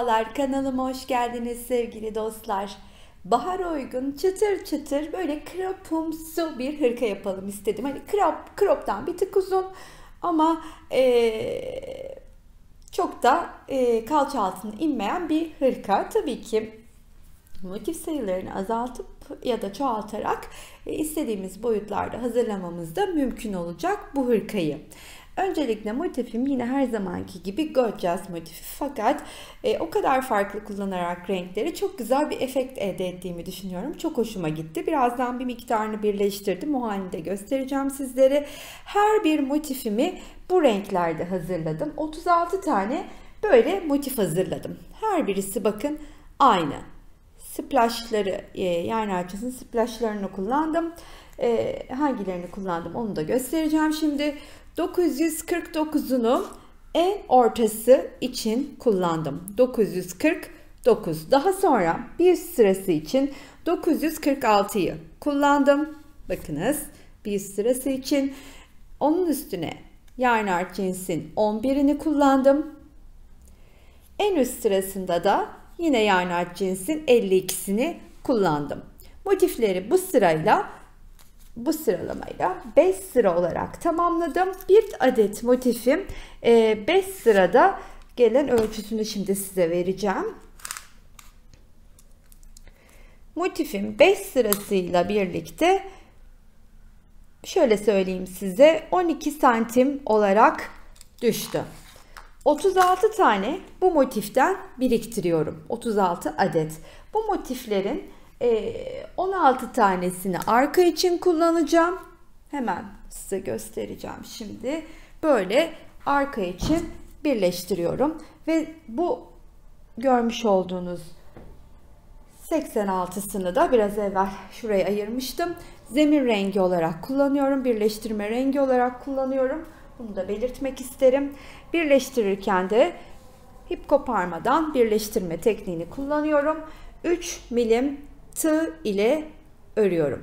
Merhabalar, kanalıma hoş geldiniz sevgili dostlar. Bahara uygun çıtır çıtır böyle kropumsu bir hırka yapalım istedim. Hani crop'tan bir tık uzun ama çok da kalça altına inmeyen bir hırka. Tabii ki motif sayılarını azaltıp ya da çoğaltarak istediğimiz boyutlarda hazırlamamız da mümkün olacak bu hırkayı. Öncelikle motifim yine her zamanki gibi gorgeous motifi, fakat o kadar farklı kullanarak renkleri çok güzel bir efekt elde ettiğimi düşünüyorum. Çok hoşuma gitti. Birazdan bir miktarını birleştirdim. O halini de göstereceğim sizlere. Her bir motifimi bu renklerde hazırladım. 36 tane böyle motif hazırladım. Her birisi bakın aynı. Splashları, yarn harçasının splashlarını kullandım. Hangilerini kullandım onu da göstereceğim şimdi. 949'unu en ortası için kullandım. 949. Daha sonra bir sırası için 946'yı kullandım. Bakınız, bir sırası için onun üstüne yarn art cinsin 11'ini kullandım. En üst sırasında da yine yarn art cinsin 52'sini kullandım. Motifleri bu sıralamayla 5 sıra olarak tamamladım. Bir adet motifim 5 sırada gelen ölçüsünü şimdi size vereceğim. Motifim 5 sırasıyla birlikte şöyle söyleyeyim size, 12 santim olarak düştü. 36 tane bu motiften biriktiriyorum. 36 adet. Bu motiflerin 16 tanesini arka için kullanacağım. Hemen size göstereceğim şimdi. Böyle arka için birleştiriyorum. Ve bu görmüş olduğunuz 86'sını da biraz evvel şuraya ayırmıştım. Zemin rengi olarak kullanıyorum. Birleştirme rengi olarak kullanıyorum. Bunu da belirtmek isterim. Birleştirirken de ip koparmadan birleştirme tekniğini kullanıyorum. 3 milim tığ ile örüyorum.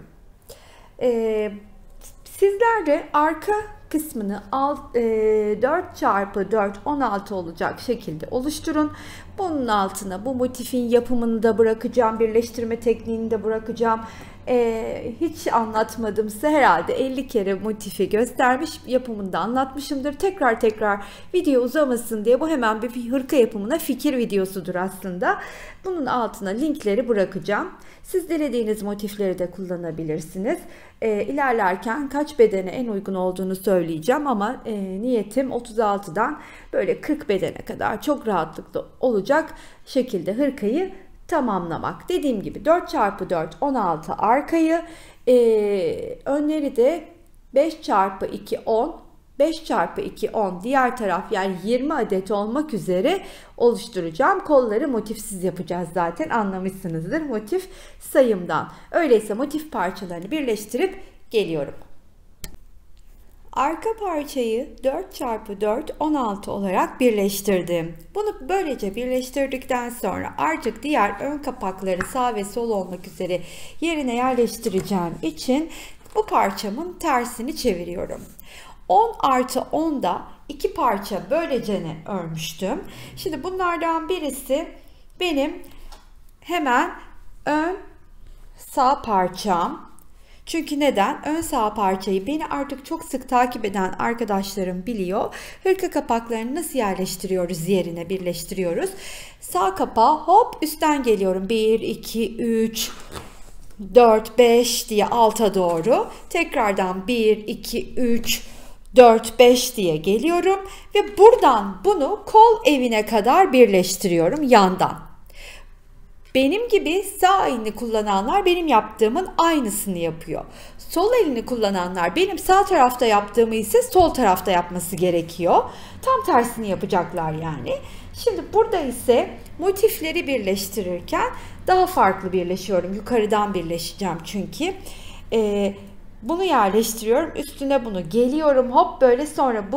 Sizler de arka kısmını 4x4 16 olacak şekilde oluşturun. Bunun altına bu motifin yapımını da bırakacağım. Birleştirme tekniğini de bırakacağım. Hiç anlatmadımsa herhalde 50 kere motifi göstermiş, yapımını da anlatmışımdır. Tekrar video uzamasın diye bu hemen bir hırka yapımına fikir videosudur aslında. Bunun altına linkleri bırakacağım. Siz dilediğiniz motifleri de kullanabilirsiniz. İlerlerken kaç bedene en uygun olduğunu söyleyeceğim ama niyetim 36'dan böyle 40 bedene kadar çok rahatlıkla olacak şekilde hırkayı tamamlamak. Dediğim gibi 4x4 16 arkayı, önleri de 5x2 10, 5x2 10 diğer taraf, yani 20 adet olmak üzere oluşturacağım. Kolları motifsiz yapacağız, zaten anlamışsınızdır motif sayımdan. Öyleyse motif parçalarını birleştirip geliyorum. Arka parçayı 4x4 16 olarak birleştirdim. Bunu böylece birleştirdikten sonra artık diğer ön kapakları sağ ve sol olmak üzere yerine yerleştireceğim için bu parçamın tersini çeviriyorum. 10+10'da iki parça böylecene örmüştüm. Şimdi bunlardan birisi benim hemen ön sağ parçam. Çünkü neden? Ön sağ parçayı beni artık çok sık takip eden arkadaşlarım biliyor. Hırka kapaklarını nasıl yerleştiriyoruz, yerine birleştiriyoruz. Sağ kapağı hop üstten geliyorum. 1, 2, 3, 4, 5 diye alta doğru. Tekrardan 1, 2, 3, 4, 5 diye geliyorum. Ve buradan bunu kol evine kadar birleştiriyorum yandan. Benim gibi sağ elini kullananlar benim yaptığımın aynısını yapıyor. Sol elini kullananlar benim sağ tarafta yaptığımı ise sol tarafta yapması gerekiyor. Tam tersini yapacaklar yani. Şimdi burada ise motifleri birleştirirken daha farklı birleşiyorum. Yukarıdan birleşeceğim çünkü. Bunu yerleştiriyorum. Üstüne bunu geliyorum. Hop böyle, sonra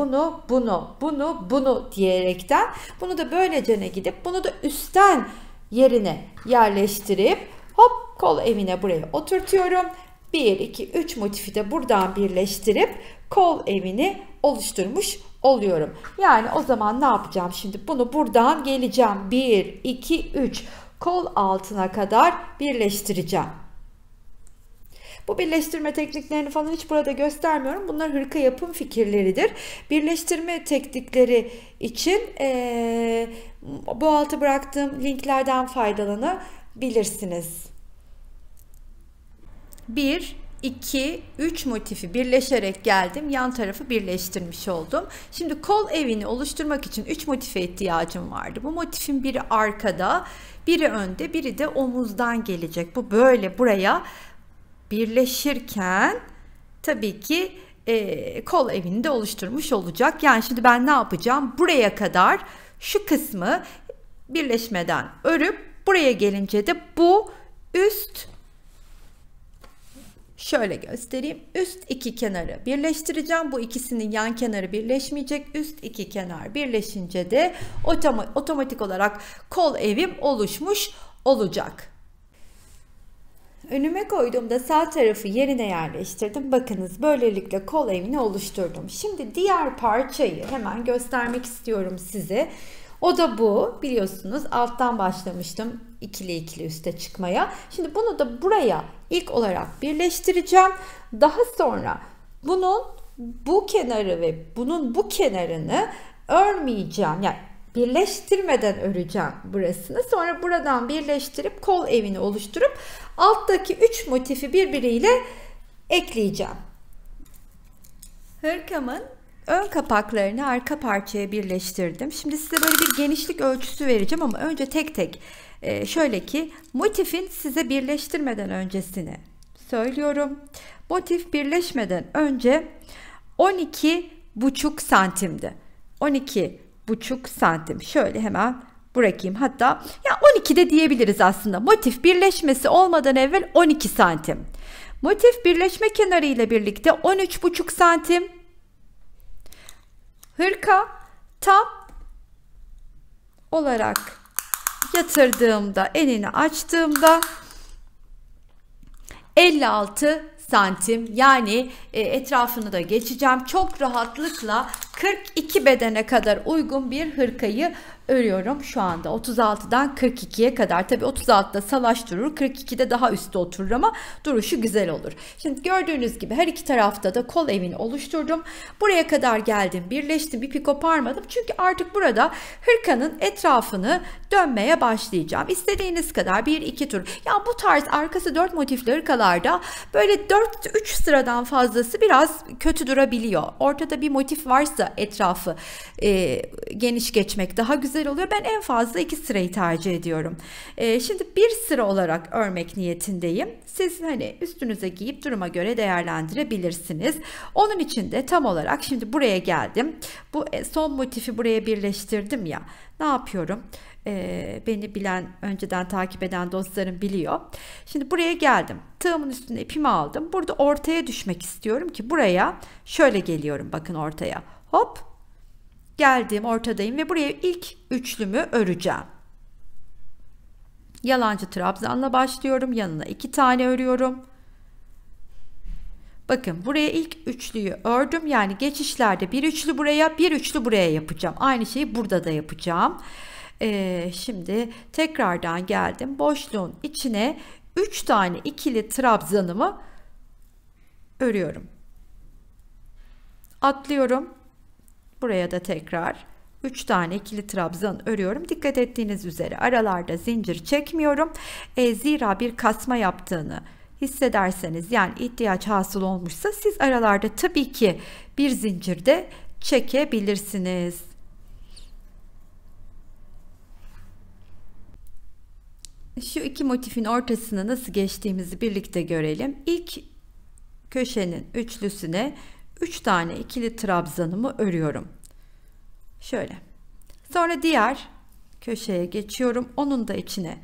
bunu diyerekten bunu da böylece gidip bunu da üstten yerine yerleştirip hop kol evine buraya oturtuyorum. 1, 2, 3 motifi de buradan birleştirip kol evini oluşturmuş oluyorum. Yani o zaman ne yapacağım şimdi? Bunu buradan geleceğim. 1, 2, 3 kol altına kadar birleştireceğim. Bu birleştirme tekniklerini falan hiç burada göstermiyorum. Bunlar hırka yapım fikirleridir. Birleştirme teknikleri için bu altı bıraktığım linklerden faydalanabilirsiniz. 1, 2, 3 motifi birleşerek geldim. Yan tarafı birleştirmiş oldum. Şimdi kol evini oluşturmak için 3 motife ihtiyacım vardı. Bu motifin biri arkada, biri önde, biri de omuzdan gelecek. Bu böyle buraya birleşirken tabii ki kol evini de oluşturmuş olacak. Yani şimdi ben ne yapacağım? Buraya kadar şu kısmı birleşmeden örüp buraya gelince de bu üst, şöyle göstereyim, üst iki kenarı birleştireceğim. Bu ikisinin yan kenarı birleşmeyecek. Üst iki kenar birleşince de otomatik olarak kol evim oluşmuş olacak. Önüme koyduğumda sağ tarafı yerine yerleştirdim. Bakınız böylelikle kol evini oluşturdum. Şimdi diğer parçayı hemen göstermek istiyorum size. O da bu. Biliyorsunuz alttan başlamıştım ikili ikili üste çıkmaya. Şimdi bunu da buraya ilk olarak birleştireceğim. Daha sonra bunun bu kenarı ve bunun bu kenarını örmeyeceğim. Yani birleştirmeden öreceğim burasını. Sonra buradan birleştirip kol evini oluşturup alttaki 3 motifi birbiriyle ekleyeceğim. Hırkamın ön kapaklarını arka parçaya birleştirdim. Şimdi size böyle bir genişlik ölçüsü vereceğim ama önce tek tek şöyle ki motifin size birleştirmeden öncesini söylüyorum. Motif birleşmeden önce 12,5 santimdi. 12,5 santim. Şöyle hemen bırakayım. Hatta ya 12 de diyebiliriz aslında. Motif birleşmesi olmadan evvel 12 santim. Motif birleşme kenarı ile birlikte 13,5 santim. Hırka tam olarak yatırdığımda, enini açtığımda 56 santim, yani etrafını da geçeceğim. Çok rahatlıkla 42 bedene kadar uygun bir hırkayı örüyorum şu anda. 36'dan 42'ye kadar. Tabii 36'da salaş durur, 42'de daha üstte oturur ama duruşu güzel olur. Şimdi gördüğünüz gibi her iki tarafta da kol evini oluşturdum. Buraya kadar geldim, birleştim, ipi koparmadım. Çünkü artık burada hırkanın etrafını dönmeye başlayacağım. İstediğiniz kadar 1-2 tur. Ya bu tarz arkası 4 motifli hırkalarda böyle 4-3 sıradan fazlası biraz kötü durabiliyor. Ortada bir motif varsa etrafı geniş geçmek daha güzel oluyor. Ben en fazla 2 sırayı tercih ediyorum. Şimdi bir sıra olarak örmek niyetindeyim. Siz hani üstünüze giyip duruma göre değerlendirebilirsiniz. Onun için de tam olarak şimdi buraya geldim. Bu son motifi buraya birleştirdim ya. Ne yapıyorum? Beni bilen, önceden takip eden dostlarım biliyor. Şimdi buraya geldim. Tığımın üstüne ipimi aldım. Burada ortaya düşmek istiyorum ki buraya şöyle geliyorum. Bakın ortaya. Hop. Geldim, ortadayım ve buraya ilk üçlümü öreceğim. Yalancı trabzanla başlıyorum. Yanına 2 tane örüyorum. Bakın buraya ilk üçlüyü ördüm. Yani geçişlerde bir üçlü buraya, bir üçlü buraya yapacağım. Aynı şeyi burada da yapacağım. Şimdi tekrardan geldim. Boşluğun içine 3 tane ikili trabzanımı örüyorum. Atlıyorum. Buraya da tekrar 3 tane ikili trabzan örüyorum. Dikkat ettiğiniz üzere aralarda zincir çekmiyorum. Zira bir kasma yaptığını hissederseniz, yani ihtiyaç hasıl olmuşsa, siz aralarda tabii ki bir zincir de çekebilirsiniz. Şu iki motifin ortasına nasıl geçtiğimizi birlikte görelim. İlk köşenin üçlüsüne 3 tane ikili trabzanımı örüyorum. Şöyle. Sonra diğer köşeye geçiyorum. Onun da içine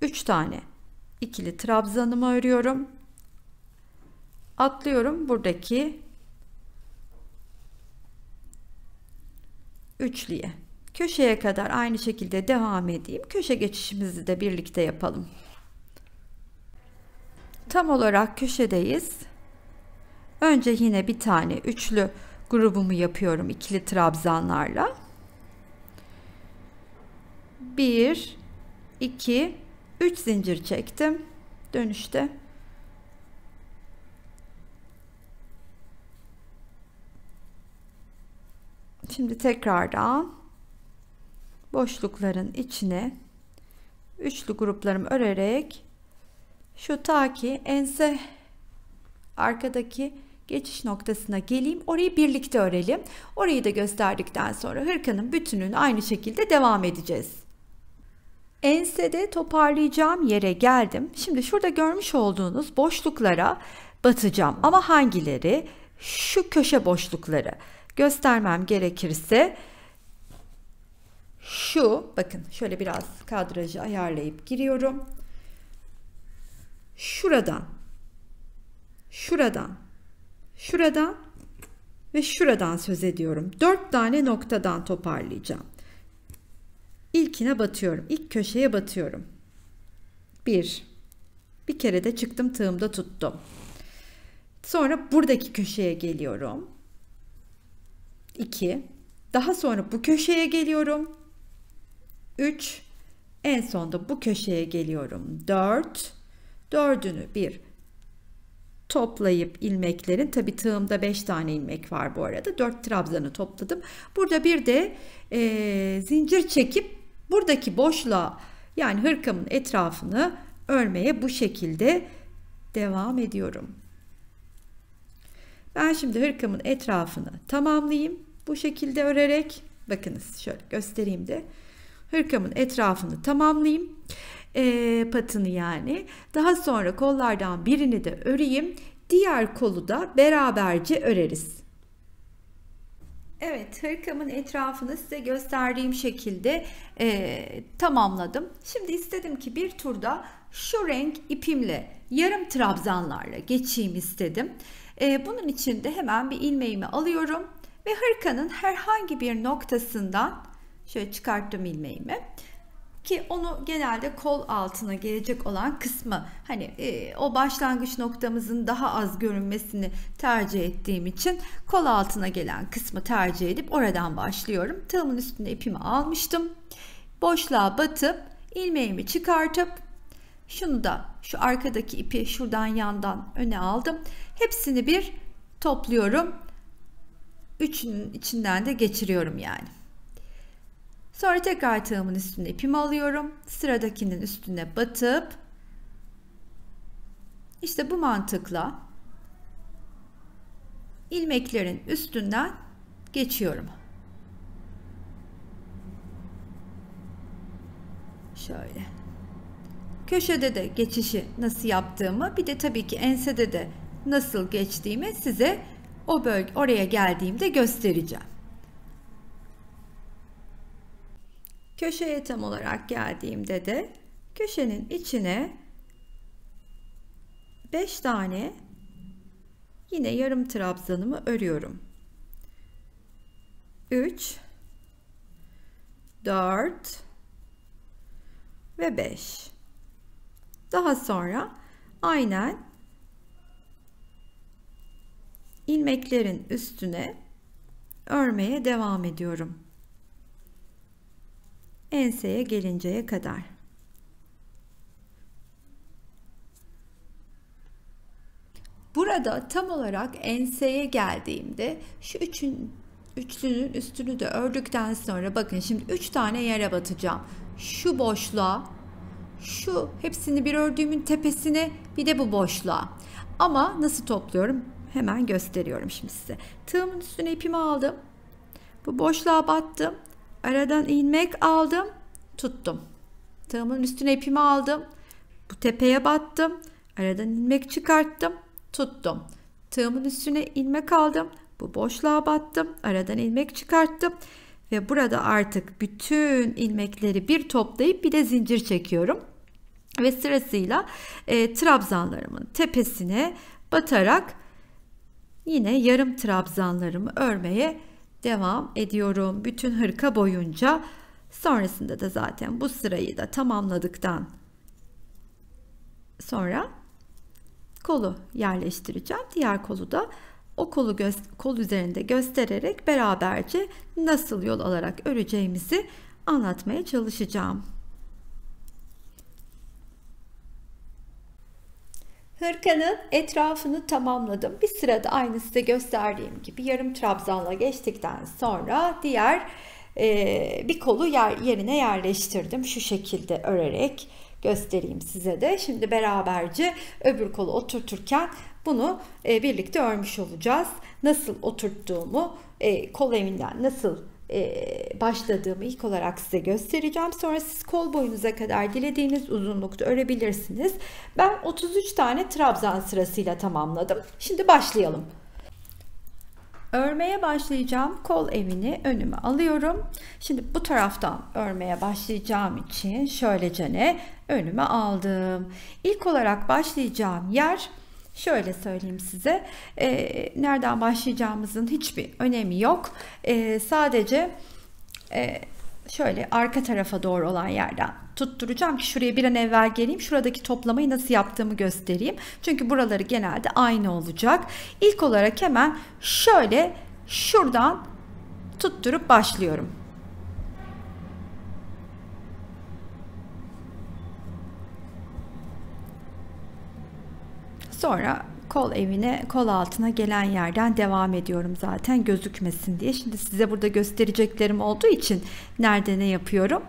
3 tane ikili trabzanımı örüyorum. Atlıyorum buradaki üçlüye. Köşeye kadar aynı şekilde devam edeyim. Köşe geçişimizi de birlikte yapalım. Tam olarak köşedeyiz. Önce yine bir tane üçlü grubumu yapıyorum ikili trabzanlarla. 1, 2, 3 zincir çektim. Dönüşte. Şimdi tekrardan boşlukların içine üçlü gruplarımı örerek şu ta ki ense arkadaki geçiş noktasına geleyim. Orayı birlikte örelim. Orayı da gösterdikten sonra hırkanın bütününü aynı şekilde devam edeceğiz. Ensede toparlayacağım yere geldim. Şimdi şurada görmüş olduğunuz boşluklara batacağım. Ama hangileri? Şu köşe boşlukları. Göstermem gerekirse şu, bakın şöyle biraz kadrajı ayarlayıp giriyorum. Şuradan, şuradan ve şuradan söz ediyorum. 4 tane noktadan toparlayacağım. İlkine batıyorum. İlk köşeye batıyorum. Bir kere de çıktım, tığımda tuttum. Sonra buradaki köşeye geliyorum. 2. Daha sonra bu köşeye geliyorum. 3. En sonda bu köşeye geliyorum. 4. Dördünü bir toplayıp ilmeklerin, tabi tığımda 5 tane ilmek var bu arada. 4 trabzanı topladım. Burada bir de zincir çekip buradaki boşluğa, yani hırkamın etrafını örmeye bu şekilde devam ediyorum. Ben şimdi hırkamın etrafını tamamlayayım. Bu şekilde örerek, bakınız şöyle göstereyim de. Hırkamın etrafını tamamlayayım. Patını yani. Daha sonra kollardan birini de öreyim. Diğer kolu da beraberce öreriz. Evet, hırkamın etrafını size gösterdiğim şekilde tamamladım. Şimdi istedim ki bir turda şu renk ipimle, yarım trabzanlarla geçeyim istedim. Bunun için de hemen bir ilmeğimi alıyorum ve hırkanın herhangi bir noktasından şöyle çıkarttım ilmeğimi. Ki onu genelde kol altına gelecek olan kısmı, hani o başlangıç noktamızın daha az görünmesini tercih ettiğim için kol altına gelen kısmı tercih edip oradan başlıyorum. Tığımın üstüne ipimi almıştım. Boşluğa batıp ilmeğimi çıkartıp şunu da, şu arkadaki ipi şuradan yandan öne aldım. Hepsini bir topluyorum. Üçünün içinden de geçiriyorum yani. Sonra tekrar tığımın üstüne ipimi alıyorum. Sıradakinin üstüne batıp işte bu mantıkla ilmeklerin üstünden geçiyorum. Şöyle. Köşede de geçişi nasıl yaptığımı, bir de tabii ki ensede de nasıl geçtiğimi size oraya geldiğimde göstereceğim. Köşeye tam olarak geldiğimde de köşenin içine 5 tane yine yarım trabzanımı örüyorum. 3, 4 ve 5. Daha sonra aynen ilmeklerin üstüne örmeye devam ediyorum. Enseye gelinceye kadar. Burada tam olarak enseye geldiğimde şu üçlünün üstünü de ördükten sonra bakın şimdi 3 tane yere batacağım. Şu boşluğa, şu hepsini bir ördüğümün tepesine, bir de bu boşluğa. Ama nasıl topluyorum? Hemen gösteriyorum şimdi size. Tığımın üstüne ipimi aldım. Bu boşluğa battım. Aradan ilmek aldım, tuttum. Tığımın üstüne ipimi aldım. Bu tepeye battım. Aradan ilmek çıkarttım, tuttum. Tığımın üstüne ilmek aldım. Bu boşluğa battım. Aradan ilmek çıkarttım. Ve burada artık bütün ilmekleri bir toplayıp bir de zincir çekiyorum. Ve sırasıyla trabzanlarımın tepesine batarak yine yarım trabzanlarımı örmeye devam ediyorum bütün hırka boyunca. Sonrasında da zaten bu sırayı da tamamladıktan sonra kolu yerleştireceğim. Diğer kolu da o kol üzerinde göstererek beraberce nasıl yol alarak öreceğimizi anlatmaya çalışacağım. Hırkanın etrafını tamamladım. Bir sırada aynı size gösterdiğim gibi yarım trabzanla geçtikten sonra diğer bir kolu yerine yerleştirdim. Şu şekilde örerek göstereyim size de. Şimdi beraberce öbür kolu oturturken bunu birlikte örmüş olacağız. Nasıl oturttuğumu, kol evinden nasıl başladığımı ilk olarak size göstereceğim. Sonra siz kol boyunuza kadar dilediğiniz uzunlukta örebilirsiniz. Ben 33 tane trabzan sırasıyla tamamladım. Şimdi başlayalım. Örmeye başlayacağım kol evini önüme alıyorum. Şimdi bu taraftan örmeye başlayacağım için şöylecene önüme aldım. İlk olarak başlayacağım yer, şöyle söyleyeyim size, nereden başlayacağımızın hiçbir önemi yok. Sadece şöyle arka tarafa doğru olan yerden tutturacağım ki şuraya bir an evvel geleyim. Şuradaki toplamayı nasıl yaptığımı göstereyim. Çünkü buraları genelde aynı olacak. İlk olarak hemen şöyle şuradan tutturup başlıyorum. Sonra kol evine, kol altına gelen yerden devam ediyorum zaten gözükmesin diye. Şimdi size burada göstereceklerim olduğu için nerede ne yapıyorum,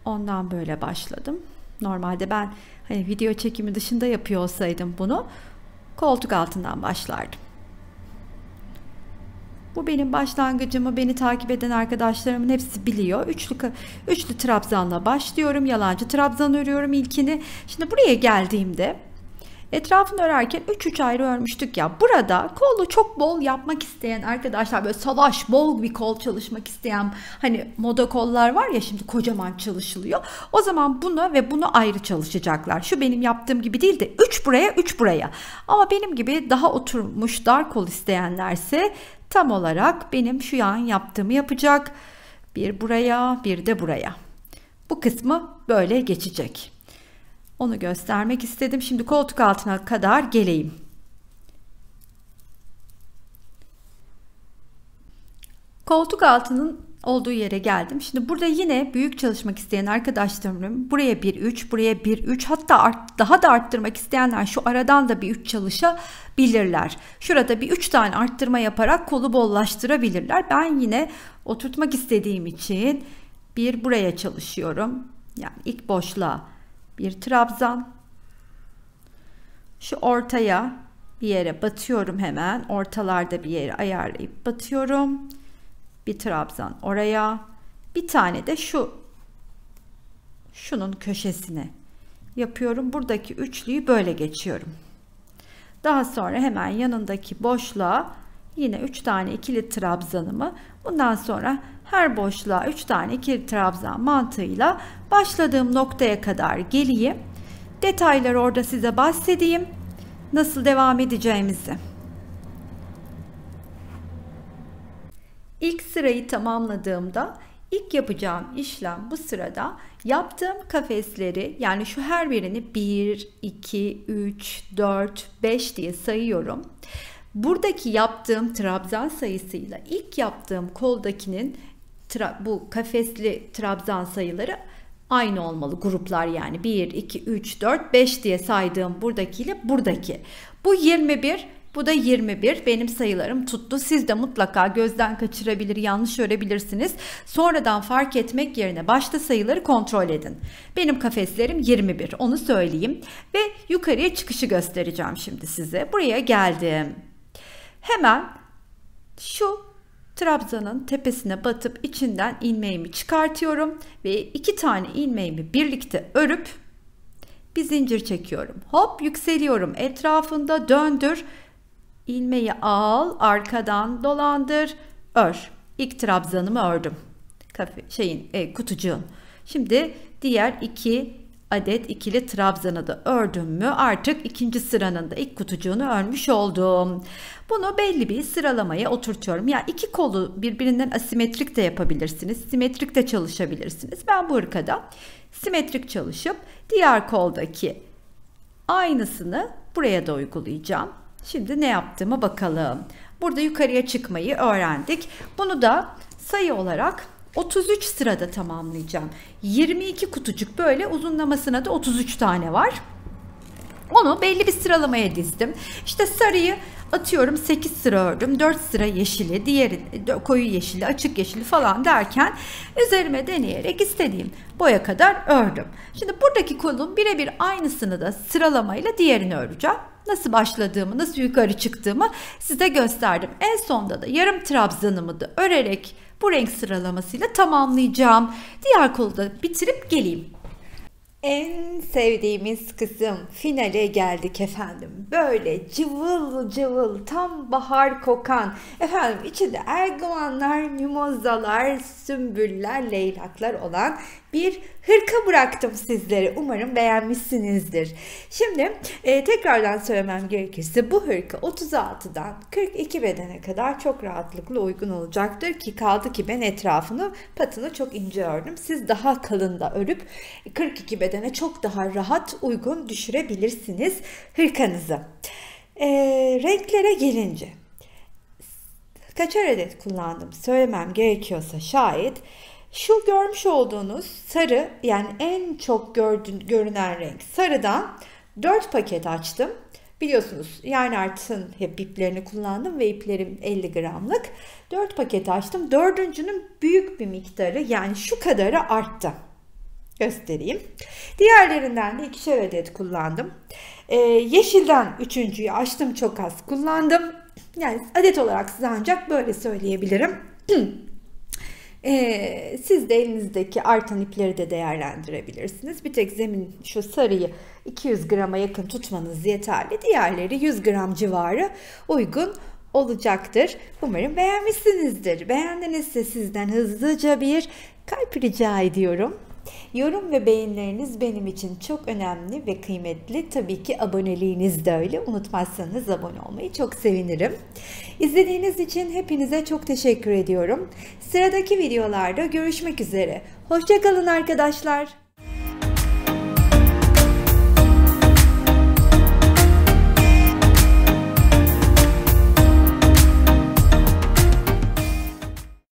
ondan böyle başladım. Normalde ben hani video çekimi dışında yapıyor olsaydım bunu koltuk altından başlardım. Bu benim başlangıcımı, beni takip eden arkadaşlarımın hepsi biliyor. Üçlü trabzanla başlıyorum. Yalancı trabzan örüyorum ilkini. Şimdi buraya geldiğimde etrafını örerken 3 ayrı örmüştük ya. Burada kolu çok bol yapmak isteyen arkadaşlar, böyle salaş bol bir kol çalışmak isteyen, hani moda kollar var ya şimdi kocaman çalışılıyor. O zaman bunu ve bunu ayrı çalışacaklar. Şu benim yaptığım gibi değil de 3 buraya 3 buraya. Ama benim gibi daha oturmuş dar kol isteyenlerse tam olarak benim şu an yaptığımı yapacak. Bir buraya, bir de buraya. Bu kısmı böyle geçecek. Onu göstermek istedim. Şimdi koltuk altına kadar geleyim. Koltuk altının olduğu yere geldim. Şimdi burada yine büyük çalışmak isteyen arkadaşlarım buraya bir 3, buraya bir 3, hatta daha da arttırmak isteyenler şu aradan da bir 3 çalışabilirler. Şurada bir 3 tane arttırma yaparak kolu bollaştırabilirler. Ben yine oturtmak istediğim için bir buraya çalışıyorum. Yani ilk boşluğa bir trabzan, şu ortaya bir yere batıyorum, hemen ortalarda bir yere ayarlayıp batıyorum, bir trabzan oraya, bir tane de şunun köşesine yapıyorum. Buradaki üçlüyü böyle geçiyorum. Daha sonra hemen yanındaki boşluğa yine 3 tane ikili trabzanımı, bundan sonra her boşluğa 3 tane ikili trabzan mantığıyla başladığım noktaya kadar geleyim. Detayları orada size bahsedeyim. Nasıl devam edeceğimizi. İlk sırayı tamamladığımda ilk yapacağım işlem, bu sırada yaptığım kafesleri, yani şu her birini 1, 2, 3, 4, 5 diye sayıyorum. Buradaki yaptığım trabzan sayısıyla ilk yaptığım koldakinin bu kafesli trabzan sayıları aynı olmalı, gruplar yani 1, 2, 3, 4, 5 diye saydığım buradakiyle buradaki. Bu 21, bu da 21. Benim sayılarım tuttu. Siz de mutlaka gözden kaçırabilir, yanlış örebilirsiniz. Sonradan fark etmek yerine başta sayıları kontrol edin. Benim kafeslerim 21, onu söyleyeyim. Ve yukarıya çıkışı göstereceğim şimdi size. Buraya geldim. Hemen şu trabzanın tepesine batıp içinden ilmeğimi çıkartıyorum ve 2 tane ilmeğimi birlikte örüp bir zincir çekiyorum. Hop, yükseliyorum. Etrafında döndür. İlmeği al, arkadan dolandır, ör. İlk trabzanımı ördüm. Kutucuğun. Şimdi diğer 2 adet ikili trabzanı da ördüm mü artık ikinci sıranın da ilk kutucuğunu örmüş oldum. Bunu belli bir sıralamaya oturtuyorum. Yani iki kolu birbirinden asimetrik de yapabilirsiniz. Simetrik de çalışabilirsiniz. Ben bu hırkada simetrik çalışıp diğer koldaki aynısını buraya da uygulayacağım. Şimdi ne yaptığıma bakalım. Burada yukarıya çıkmayı öğrendik. Bunu da sayı olarak 33 sırada tamamlayacağım. 22 kutucuk, böyle uzunlamasına da 33 tane var. Onu belli bir sıralamaya dizdim. İşte sarıyı atıyorum 8 sıra ördüm. 4 sıra yeşili, diğeri koyu yeşili, açık yeşili falan derken üzerime deneyerek istediğim boya kadar ördüm. Şimdi buradaki kolun birebir aynısını da sıralamayla diğerini öreceğim. Nasıl başladığımı, nasıl yukarı çıktığımı size gösterdim. En sonda da yarım trabzanımı da örerek bu renk sıralamasıyla tamamlayacağım. Diğer kolu da bitirip geleyim. En sevdiğimiz kısım, finale geldik efendim. Böyle cıvıl cıvıl, tam bahar kokan, efendim içinde erguvanlar, mimozalar, sümbüller, leylaklar olan bir hırka bıraktım sizlere. Umarım beğenmişsinizdir. Şimdi tekrardan söylemem gerekirse bu hırka 36'dan 42 bedene kadar çok rahatlıkla uygun olacaktır ki kaldı ki ben etrafını, patını çok ince ördüm. Siz daha kalın da örüp 42 bedene çok daha rahat uygun düşürebilirsiniz hırkanızı. Renklere gelince kaçar adet kullandım söylemem gerekiyorsa şayet, şu görmüş olduğunuz sarı, yani en çok görünen renk sarıdan 4 paket açtım. Biliyorsunuz yani artın hep iplerini kullandım ve iplerim 50 gramlık. 4 paket açtım. Dördüncünün büyük bir miktarı, yani şu kadarı arttı. Göstereyim. Diğerlerinden de 2'şer adet kullandım. Yeşilden üçüncüyü açtım, çok az kullandım. Yani adet olarak size ancak böyle söyleyebilirim. Siz de elinizdeki artan ipleri de değerlendirebilirsiniz. Bir tek zemin şu sarıyı 200 grama yakın tutmanız yeterli. Diğerleri 100 gram civarı uygun olacaktır. Umarım beğenmişsinizdir. Beğendinizse sizden hızlıca bir kalp rica ediyorum. Yorum ve beğenileriniz benim için çok önemli ve kıymetli. Tabii ki aboneliğiniz de öyle. Unutmazsanız abone olmayı çok sevinirim. İzlediğiniz için hepinize çok teşekkür ediyorum. Sıradaki videolarda görüşmek üzere. Hoşça kalın arkadaşlar.